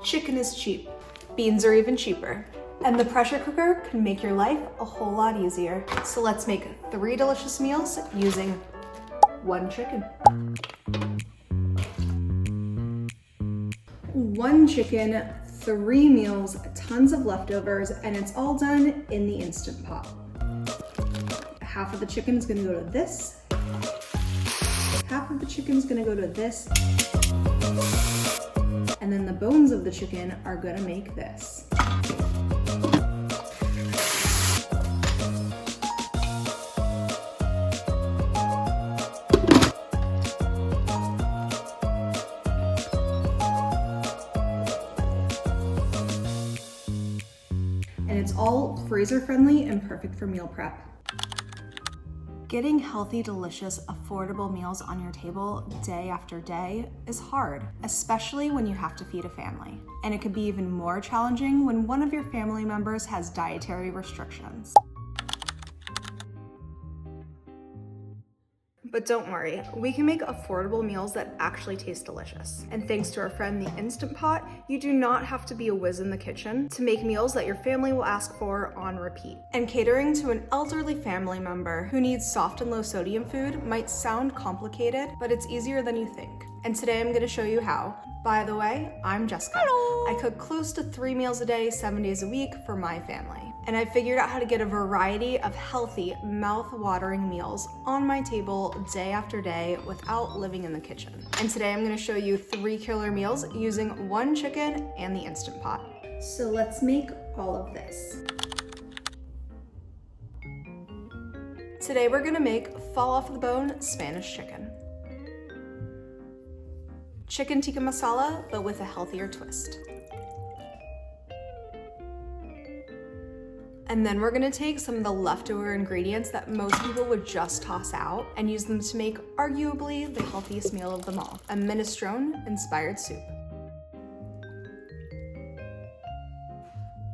Chicken is cheap. Beans are even cheaper. And the pressure cooker can make your life a whole lot easier. So let's make 3 delicious meals using 1 chicken. 1 chicken, 3 meals, tons of leftovers, and it's all done in the Instant Pot. Half of the chicken is gonna go to this. Half of the chicken is gonna go to this. And then the bones of the chicken are gonna make this. And it's all freezer friendly and perfect for meal prep. Getting healthy, delicious, affordable meals on your table day after day is hard, especially when you have to feed a family. And it could be even more challenging when one of your family members has dietary restrictions. But don't worry, we can make affordable meals that actually taste delicious. And thanks to our friend the Instant Pot, you do not have to be a whiz in the kitchen to make meals that your family will ask for on repeat. And catering to an elderly family member who needs soft and low sodium food might sound complicated, but it's easier than you think. And today I'm gonna show you how. By the way, I'm Jessica. Hello. I cook close to 3 meals a day, 7 days a week for my family. And I figured out how to get a variety of healthy, mouth-watering meals on my table day after day without living in the kitchen. And today I'm gonna show you 3 killer meals using 1 chicken and the Instant Pot. So let's make all of this. Today we're gonna make fall off the bone Spanish chicken. Chicken tikka masala, but with a healthier twist. And then we're gonna take some of the leftover ingredients that most people would just toss out and use them to make arguably the healthiest meal of them all, a minestrone-inspired soup.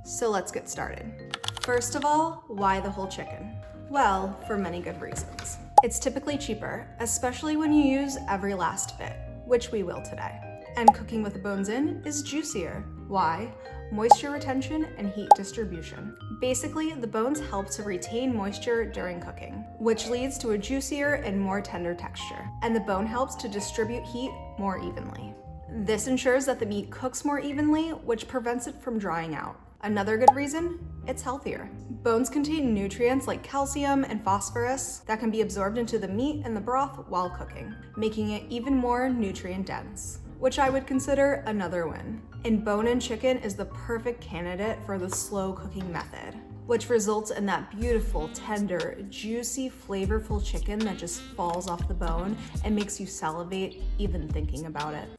So let's get started. First of all, why the whole chicken? Well, for many good reasons. It's typically cheaper, especially when you use every last bit, which we will today. And cooking with the bones in is juicier. Why? Moisture retention and heat distribution. Basically, the bones help to retain moisture during cooking, which leads to a juicier and more tender texture. And the bone helps to distribute heat more evenly. This ensures that the meat cooks more evenly, which prevents it from drying out. Another good reason? It's healthier. Bones contain nutrients like calcium and phosphorus that can be absorbed into the meat and the broth while cooking, making it even more nutrient dense, which I would consider another win. And bone-in chicken is the perfect candidate for the slow cooking method, which results in that beautiful, tender, juicy, flavorful chicken that just falls off the bone and makes you salivate even thinking about it.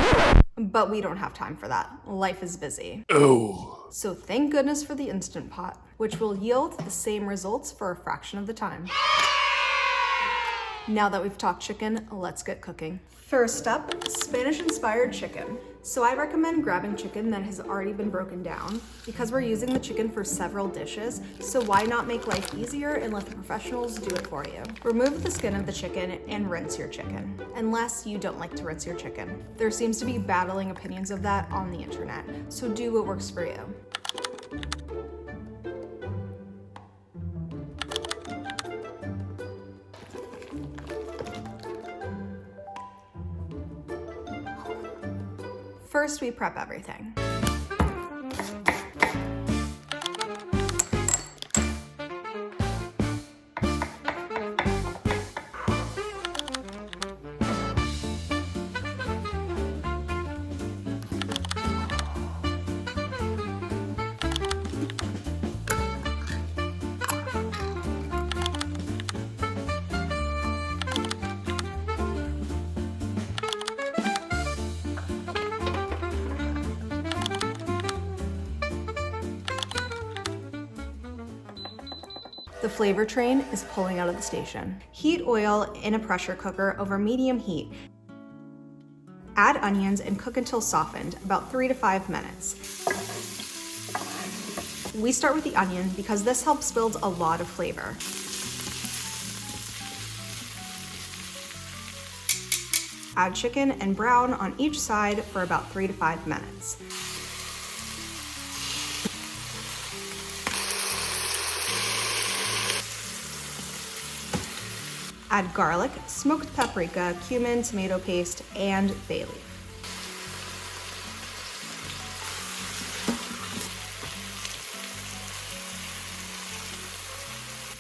But we don't have time for that. Life is busy. Oh. So thank goodness for the Instant Pot, which will yield the same results for a fraction of the time. Now that we've talked chicken, let's get cooking. First up, Spanish-inspired chicken. So I recommend grabbing chicken that has already been broken down because we're using the chicken for several dishes, so why not make life easier and let the professionals do it for you? Remove the skin of the chicken and rinse your chicken, unless you don't like to rinse your chicken. There seems to be battling opinions of that on the internet, so do what works for you. First, we prep everything. The flavor train is pulling out of the station. Heat oil in a pressure cooker over medium heat. Add onions and cook until softened, about 3 to 5 minutes. We start with the onion because this helps build a lot of flavor. Add chicken and brown on each side for about 3 to 5 minutes. Add garlic, smoked paprika, cumin, tomato paste, and bay leaf.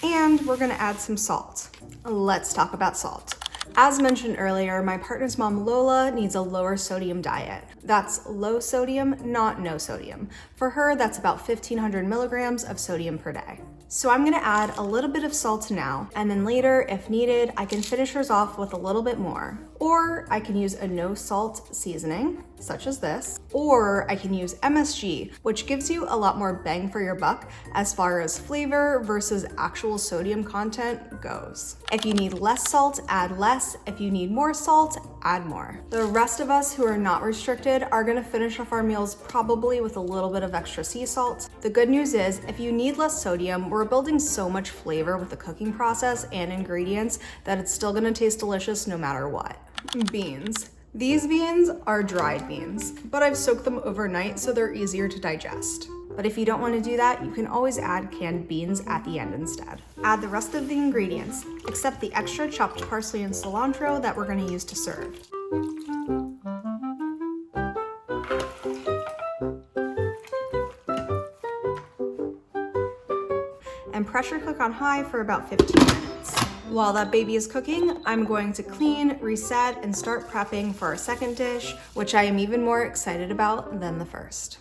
And we're gonna add some salt. Let's talk about salt. As mentioned earlier, my partner's mom Lola needs a lower sodium diet. That's low sodium, not no sodium. For her, that's about 1,500 milligrams of sodium per day. So I'm gonna add a little bit of salt now, and then later, if needed, I can finish hers off with a little bit more. Or I can use a no salt seasoning, such as this, or I can use MSG, which gives you a lot more bang for your buck as far as flavor versus actual sodium content goes. If you need less salt, add less. If you need more salt, add more. The rest of us who are not restricted are gonna finish off our meals probably with a little bit of extra sea salt. The good news is, if you need less sodium, we're building so much flavor with the cooking process and ingredients that it's still gonna taste delicious no matter what. Beans. These beans are dried beans, but I've soaked them overnight so they're easier to digest. But if you don't want to do that, you can always add canned beans at the end instead. Add the rest of the ingredients, except the extra chopped parsley and cilantro that we're going to use to serve. And pressure cook on high for about 15 minutes. While that baby is cooking, I'm going to clean, reset, and start prepping for our second dish, which I am even more excited about than the first.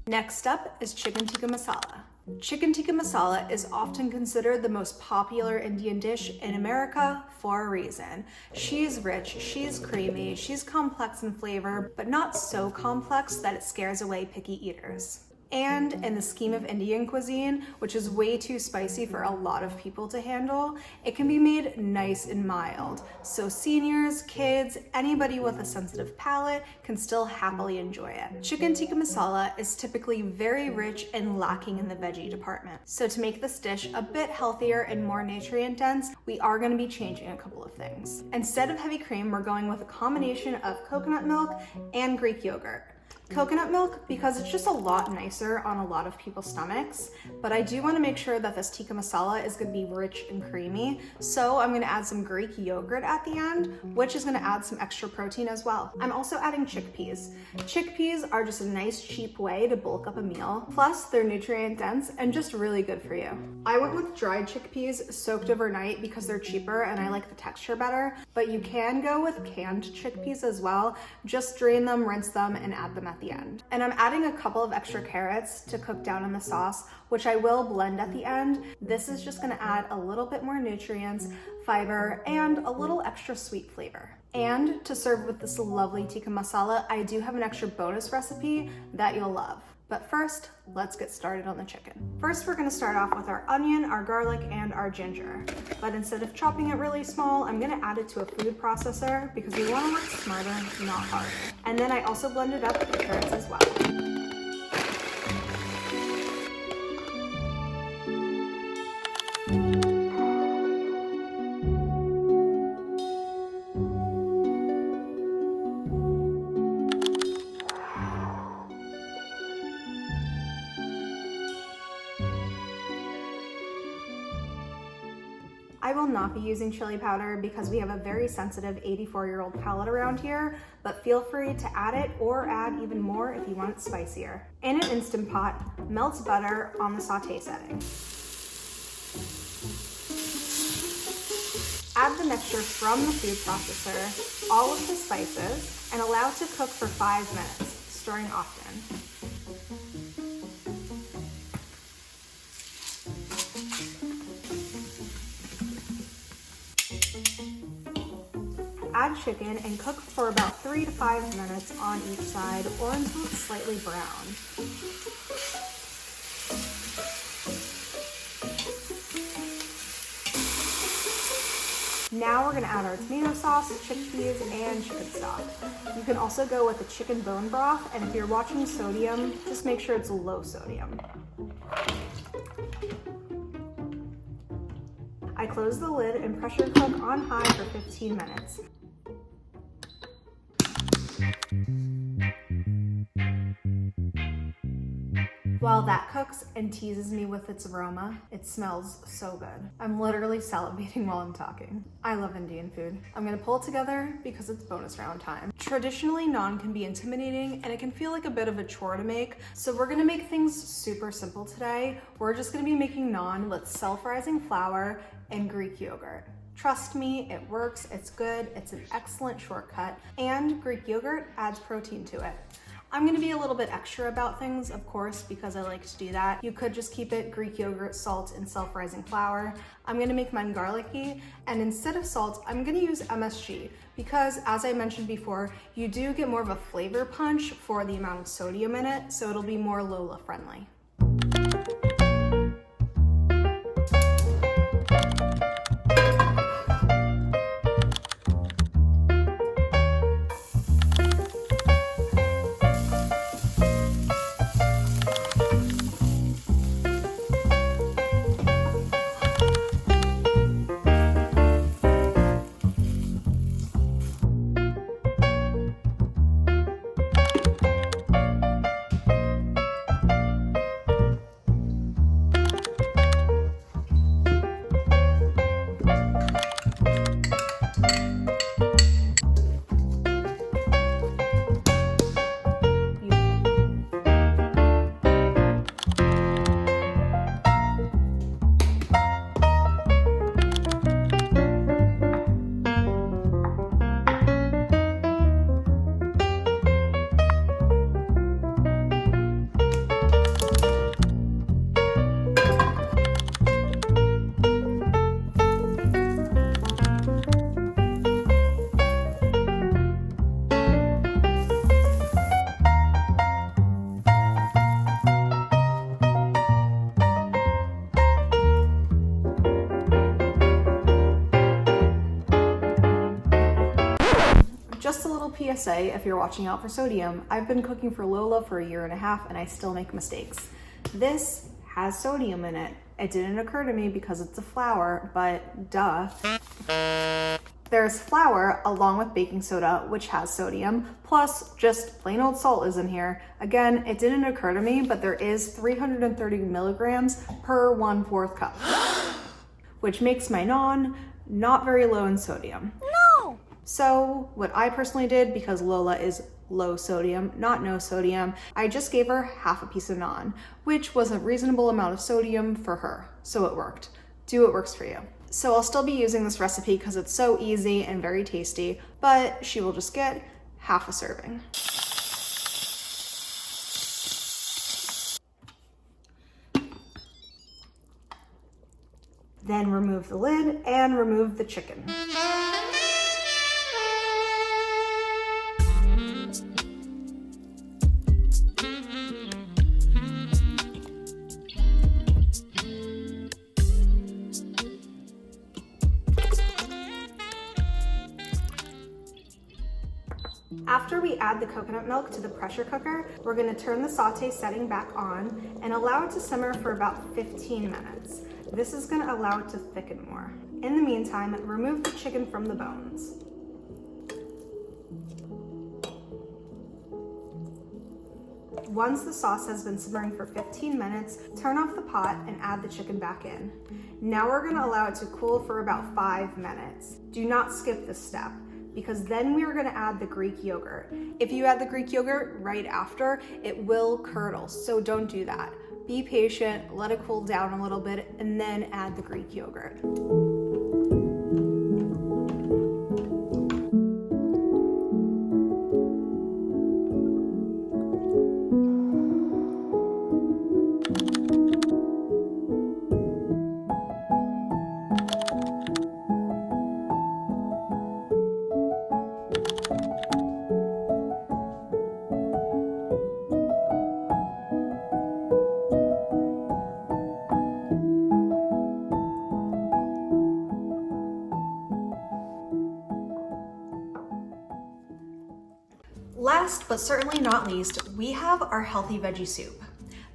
Next up is chicken tikka masala. Chicken tikka masala is often considered the most popular Indian dish in America for a reason. She's rich, she's creamy, she's complex in flavor, but not so complex that it scares away picky eaters. And in the scheme of Indian cuisine, which is way too spicy for a lot of people to handle, it can be made nice and mild. So seniors, kids, anybody with a sensitive palate can still happily enjoy it. Chicken tikka masala is typically very rich and lacking in the veggie department. So to make this dish a bit healthier and more nutrient dense, we are going to be changing a couple of things. Instead of heavy cream, we're going with a combination of coconut milk and Greek yogurt. Coconut milk because it's just a lot nicer on a lot of people's stomachs, but I do want to make sure that this tikka masala is going to be rich and creamy, so I'm going to add some Greek yogurt at the end, which is going to add some extra protein as well. I'm also adding chickpeas. Chickpeas are just a nice cheap way to bulk up a meal, plus they're nutrient dense and just really good for you. I went with dried chickpeas soaked overnight because they're cheaper and I like the texture better, but you can go with canned chickpeas as well. Just drain them, rinse them, and add them at the end. And I'm adding a couple of extra carrots to cook down in the sauce, which I will blend at the end. This is just gonna add a little bit more nutrients, fiber, and a little extra sweet flavor. And to serve with this lovely tikka masala, I do have an extra bonus recipe that you'll love. But first, let's get started on the chicken. First, we're gonna start off with our onion, our garlic, and our ginger. But instead of chopping it really small, I'm gonna add it to a food processor because we wanna work smarter, not harder. And then I also blended up the carrots as well. I will not be using chili powder because we have a very sensitive 84-year-old palate around here, but feel free to add it or add even more if you want it spicier. In an Instant Pot, melt butter on the sauté setting. Add the mixture from the food processor, all of the spices, and allow to cook for 5 minutes, stirring often. add chicken and cook for about 3 to 5 minutes on each side or until it's slightly brown. Now we're gonna add our tomato sauce, chickpeas, and chicken stock. You can also go with the chicken bone broth, and if you're watching sodium, just make sure it's low sodium. I close the lid and pressure cook on high for 15 minutes. While that cooks and teases me with its aroma, it smells so good. I'm literally salivating while I'm talking. I love Indian food. I'm gonna pull it together because it's bonus round time. Traditionally, naan can be intimidating and it can feel like a bit of a chore to make, so we're gonna make things super simple today. We're just gonna be making naan with self-rising flour and Greek yogurt. Trust me, it works, it's good, it's an excellent shortcut, and Greek yogurt adds protein to it. I'm gonna be a little bit extra about things, of course, because I like to do that. You could just keep it Greek yogurt, salt, and self-rising flour. I'm gonna make mine garlicky, and instead of salt, I'm gonna use MSG because, as I mentioned before, you do get more of a flavor punch for the amount of sodium in it, so it'll be more Lola friendly. Just a little PSA if you're watching out for sodium. I've been cooking for Lola for 1.5 years and I still make mistakes. This has sodium in it. It didn't occur to me because it's a flour, but duh. There's flour along with baking soda, which has sodium, plus just plain old salt is in here. Again, it didn't occur to me, but there is 330 milligrams per 1/4 cup, which makes my naan not very low in sodium. No! So what I personally did, because Lola is low sodium, not no sodium, I just gave her half a piece of naan, which was a reasonable amount of sodium for her. So it worked. Do what works for you. So I'll still be using this recipe because it's so easy and very tasty, but she will just get half a serving. Then remove the lid and remove the chicken. After we add the coconut milk to the pressure cooker, we're going to turn the saute setting back on and allow it to simmer for about 15 minutes. This is going to allow it to thicken more. In the meantime, remove the chicken from the bones. Once the sauce has been simmering for 15 minutes, turn off the pot and add the chicken back in. Now we're going to allow it to cool for about 5 minutes. Do not skip this step, because then we are going to add the Greek yogurt. If you add the Greek yogurt right after, it will curdle, so don't do that. Be patient, let it cool down a little bit, and then add the Greek yogurt. Last but certainly not least, we have our healthy veggie soup.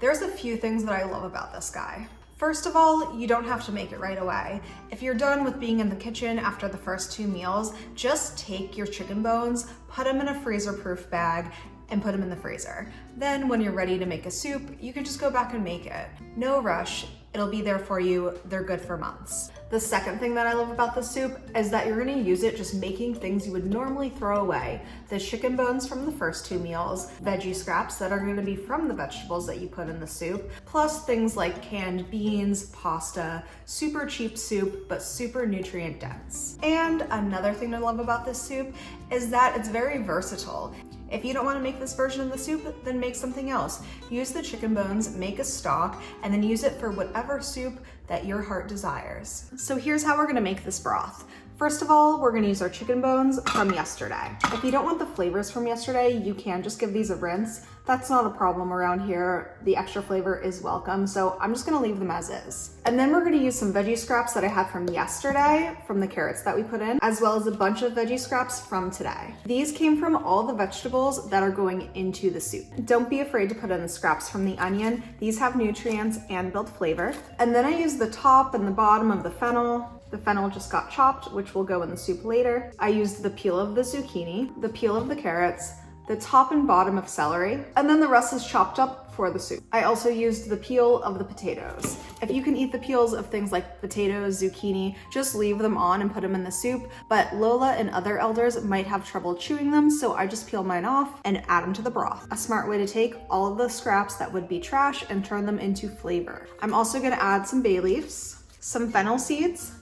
There's a few things that I love about this guy. First of all, you don't have to make it right away. If you're done with being in the kitchen after the first 2 meals, just take your chicken bones, put them in a freezer-proof bag, and put them in the freezer. Then when you're ready to make a soup, you can just go back and make it. No rush, it'll be there for you. They're good for months. The second thing that I love about the soup is that you're gonna use it just making things you would normally throw away. The chicken bones from the first 2 meals, veggie scraps that are gonna be from the vegetables that you put in the soup, plus things like canned beans, pasta, super cheap soup, but super nutrient dense. And another thing to love about this soup is that it's very versatile. If you don't want to make this version of the soup, then make something else. Use the chicken bones, make a stock, and then use it for whatever soup that your heart desires. So here's how we're gonna make this broth. First of all, we're gonna use our chicken bones from yesterday. If you don't want the flavors from yesterday, you can just give these a rinse. That's not a problem around here. The extra flavor is welcome, so I'm just gonna leave them as is. And then we're gonna use some veggie scraps that I had from yesterday, from the carrots that we put in, as well as a bunch of veggie scraps from today. These came from all the vegetables that are going into the soup. Don't be afraid to put in the scraps from the onion. These have nutrients and build flavor. And then I used the top and the bottom of the fennel. The fennel just got chopped, which will go in the soup later. I used the peel of the zucchini, the peel of the carrots, the top and bottom of celery, and then the rest is chopped up for the soup. I also used the peel of the potatoes. If you can eat the peels of things like potatoes, zucchini, just leave them on and put them in the soup, but Lola and other elders might have trouble chewing them, so I just peel mine off and add them to the broth. A smart way to take all of the scraps that would be trash and turn them into flavor. I'm also gonna add some bay leaves, some fennel seeds,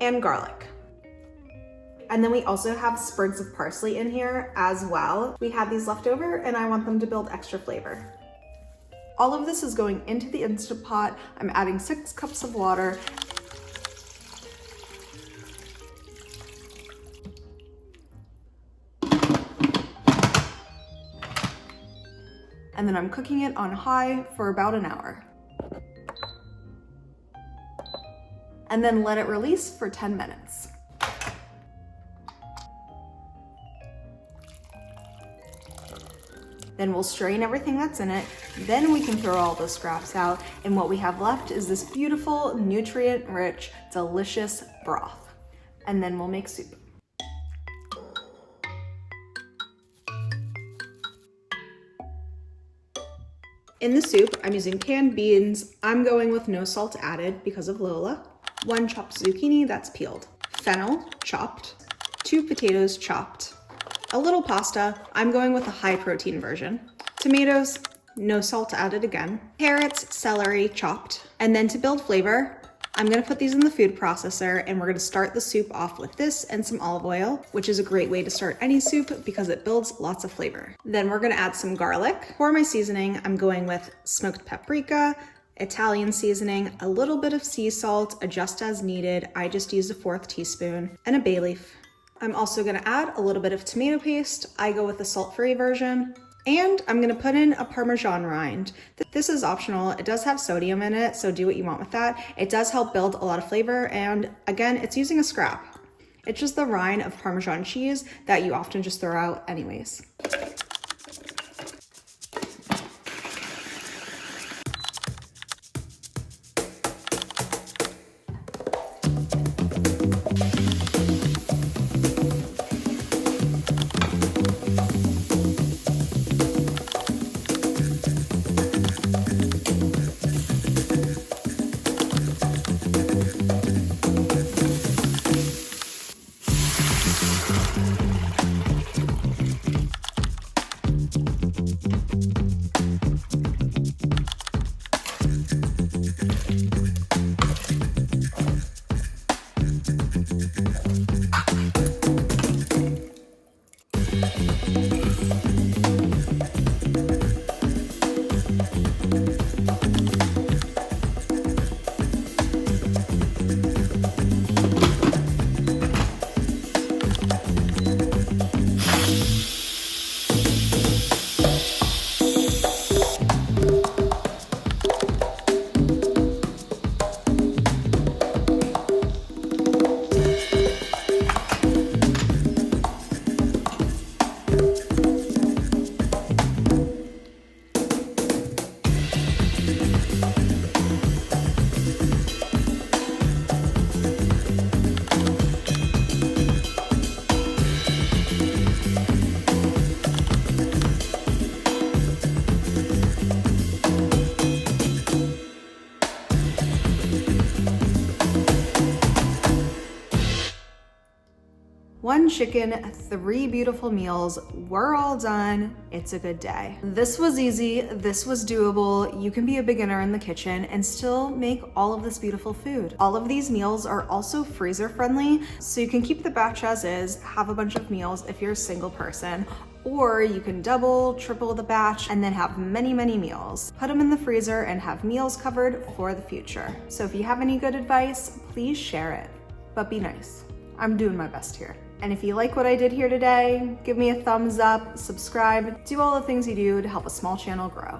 and garlic. And then we also have sprigs of parsley in here as well. We had these left over and I want them to build extra flavor. All of this is going into the Instant Pot. I'm adding 6 cups of water. And then I'm cooking it on high for about an hour. And then let it release for 10 minutes. Then we'll strain everything that's in it. Then we can throw all those scraps out. And what we have left is this beautiful, nutrient-rich, delicious broth. And then we'll make soup. In the soup, I'm using canned beans. I'm going with no salt added because of Lola. 1 chopped zucchini that's peeled. Fennel, chopped. 2 potatoes, chopped. A little pasta. I'm going with a high protein version. Tomatoes, no salt added again. Carrots, celery, chopped. And then to build flavor, I'm gonna put these in the food processor and we're gonna start the soup off with this and some olive oil, which is a great way to start any soup because it builds lots of flavor. Then we're gonna add some garlic. For my seasoning, I'm going with smoked paprika, Italian seasoning, a little bit of sea salt, adjust as needed. I just used a 1/4 teaspoon, and a bay leaf. I'm also gonna add a little bit of tomato paste. I go with the salt-free version. And I'm gonna put in a Parmesan rind. This is optional. It does have sodium in it, so do what you want with that. It does help build a lot of flavor, and again, it's using a scrap. It's just the rind of Parmesan cheese that you often just throw out anyways. 1 chicken, 3 beautiful meals. We're all done. It's a good day. This was easy. This was doable. You can be a beginner in the kitchen and still make all of this beautiful food. All of these meals are also freezer friendly, so you can keep the batch as is, have a bunch of meals if you're a single person, or you can double, triple the batch and then have many, many meals. Put them in the freezer and have meals covered for the future. So if you have any good advice, please share it, but be nice. I'm doing my best here. And if you like what I did here today, give me a thumbs up, subscribe, do all the things you do to help a small channel grow.